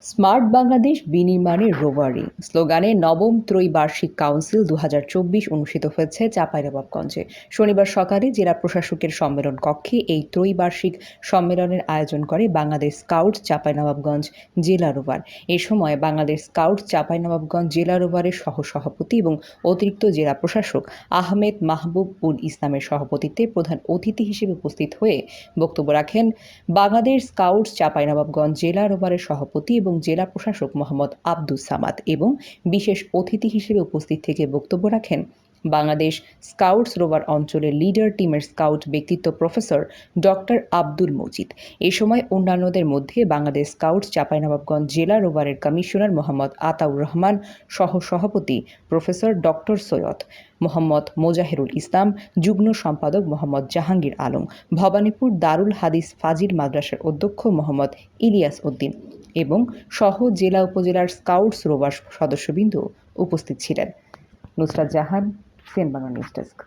Smart Bangladesh বিনির্মাণে রোভারি স্লোগানে নবম ত্রৈবার্ষিক council ২০২৪ অনুষ্ঠিত হয়েছে চাঁপাইনবাবগঞ্জে। শনিবার সকালে জেলা প্রশাসকের সম্মেলন কক্ষে এই ত্রৈবার্ষিক সম্মেলনের আয়োজন করে বাংলাদেশ স্কাউট চাঁপাইনবাবগঞ্জ জেলা রোভার। এ সময় বাংলাদেশ স্কাউট চাঁপাইনবাবগঞ্জ জেলা রোভারের সহসভাপতি এবং অতিরিক্ত জেলা প্রশাসক আহমেদ মাহবুব উল ইসলামের সভাপতিত্বে প্রধান অতিথি হিসেবে উপস্থিত হয়ে বক্তব্য রাখেন বাংলাদেশ স্কাউট চাঁপাইনবাবগঞ্জ জেলা রোভারের সভাপতি এবং জেলা প্রশাসক মোহাম্মদ আব্দুস সামাদ এবং বিশেষ অতিথি হিসেবে উপস্থিত থেকে বক্তব্য রাখেন বাংলাদেশ স্কাউটস রোভার অঞ্চলের লিডার টিমের স্কাউট ব্যক্তিত্ব প্রফেসর ডক্টর আব্দুল মজিদ। এ সময় অন্যান্যদের মধ্যে বাংলাদেশ স্কাউটস চাঁপাইনবাবগঞ্জ জেলা রোভারের কমিশনার মোহাম্মদ আতাউর রহমান, সহ সভাপতি প্রফেসর ডক্টর সৈয়দ মোহাম্মদ মোজাহিরুল ইসলাম, যুগ্ম সম্পাদক মোহাম্মদ জাহাঙ্গীর আলম, ভবানীপুর দারুল হাদিস ফাজিল মাদ্রাসার অধ্যক্ষ মোহাম্মদ ইলিয়াস উদ্দিন এবং সহ জেলা উপজেলার স্কাউটস রোভার সদস্যবৃন্দ উপস্থিত ছিলেন। Nusrat Jahan, CN Bangla news desk.